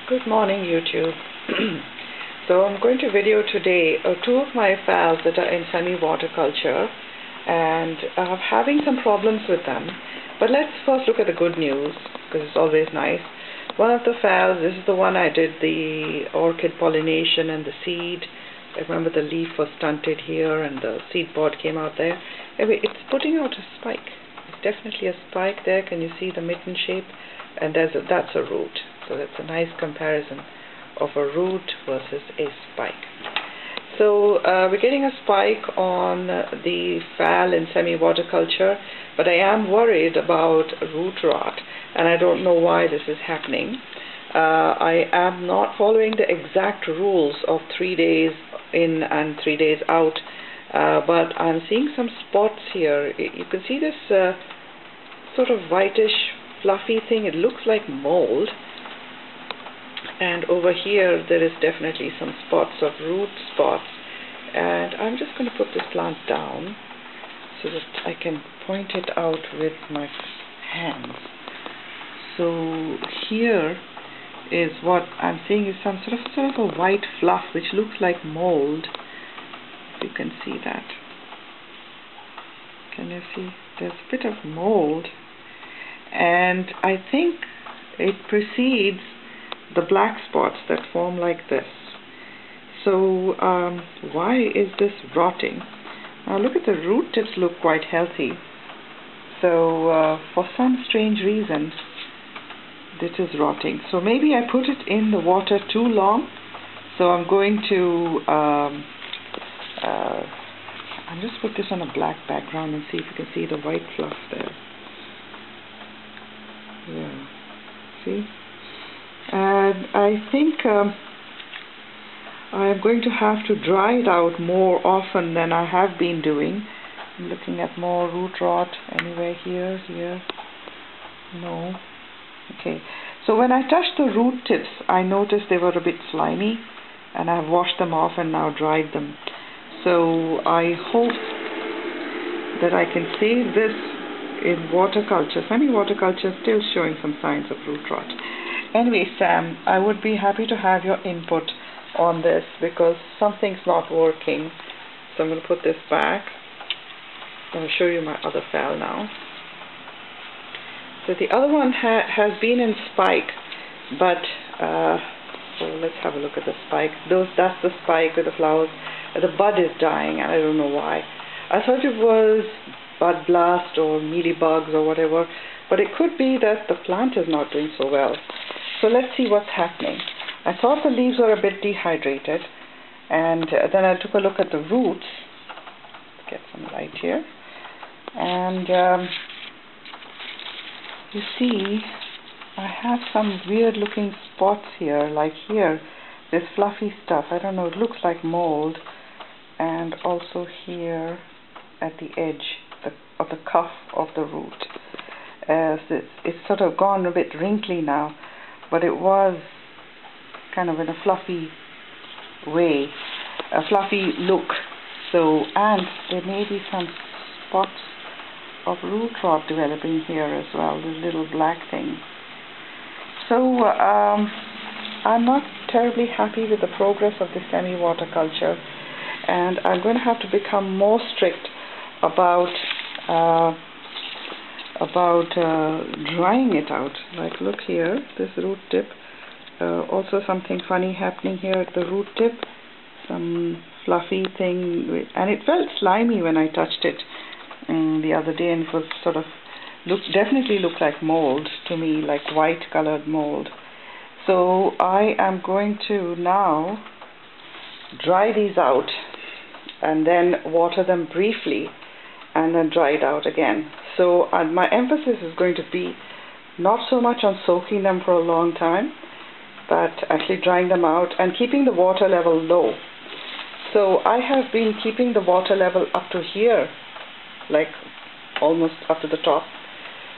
Good morning, YouTube. So I'm going to video today two of my phals that are in semi-waterculture, and I'm having some problems with them. But let's first look at the good news, because it's always nice. One of the phals, this is the one I did the orchid pollination and the seed. I remember the leaf was stunted here and the seed pod came out there. Anyway, it's putting out a spike. It's definitely a spike there. Can you see the mitten shape? And that's a root. So that's a nice comparison of a root versus a spike. So we're getting a spike on the phal in semi-waterculture, but I am worried about root rot, and I don't know why this is happening. I am not following the exact rules of 3 days in and 3 days out, but I'm seeing some spots here. You can see this sort of whitish fluffy thing. It looks like mold. And over here there is definitely some spots of root spots, and I'm just going to put this plant down so that I can point it out with my hands. So here is what I'm seeing is some sort of a white fluff which looks like mold. You can see that. Can you see? There's a bit of mold, and I think it precedes the black spots that form like this. So why is this rotting? Now look at the root tips, look quite healthy. So for some strange reason this is rotting. So maybe I put it in the water too long. So I'm going to I'll just put this on a black background and see if you can see the white fluff there. Yeah, see? And I think I'm going to have to dry it out more often than I have been doing. I'm looking at more root rot anywhere here, no. Okay, so when I touched the root tips, I noticed they were a bit slimy, and I've washed them off and now dried them. So I hope that I can save this in waterculture. Semi-waterculture still showing some signs of root rot. Anyway, Sam, I would be happy to have your input on this because something's not working. So I'm going to put this back. I'm going to show you my other phal now. So the other one has been in spike, but so let's have a look at the spike. That's the spike with the flowers. The bud is dying, and I don't know why. I thought it was bud blast or mealybugs or whatever, but it could be that the plant is not doing so well. So let's see what's happening. I thought the leaves were a bit dehydrated, and then I took a look at the roots. Let's get some light here. And you see, I have some weird looking spots here, like here, this fluffy stuff. I don't know, it looks like mold. And also here at the edge of the cuff of the root. It's sort of gone a bit wrinkly now, but it was kind of in a fluffy way, a fluffy look. So, and there may be some spots of root rot developing here as well, this little black thing. So I'm not terribly happy with the progress of the semi-waterculture, and I'm going to have to become more strict about drying it out. Like look here, this root tip. Also something funny happening here at the root tip. Some fluffy thing, and it felt slimy when I touched it the other day, and it was sort of definitely looked like mold to me, like white colored mold. So I am going to now dry these out and then water them briefly and then dry it out again. So my emphasis is going to be not so much on soaking them for a long time, but actually drying them out and keeping the water level low. So I have been keeping the water level up to here, like almost up to the top.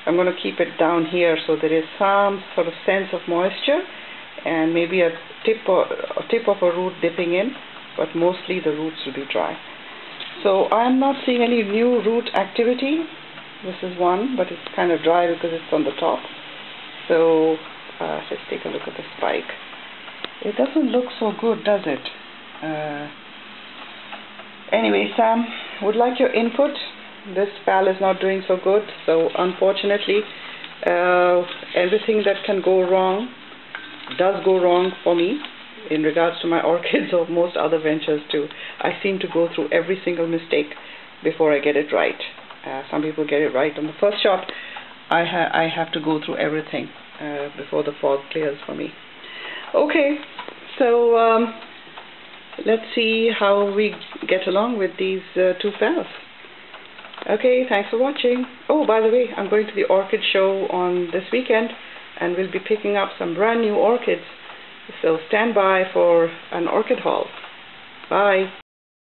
I'm going to keep it down here so there is some sort of sense of moisture and maybe a tip of a root dipping in, but mostly the roots will be dry. So I'm not seeing any new root activity. This is one, but it's kind of dry because it's on the top. So let's take a look at the spike. It doesn't look so good, does it? Anyway, Sam, would like your input. This phal is not doing so good, so unfortunately everything that can go wrong does go wrong for me in regards to my orchids or most other ventures too. I seem to go through every single mistake before I get it right. Some people get it right on the first shot. I have to go through everything before the fog clears for me. Okay, so let's see how we get along with these two phals. Okay, thanks for watching. Oh, by the way, I'm going to the orchid show on this weekend and we'll be picking up some brand new orchids. So stand by for an orchid haul. Bye.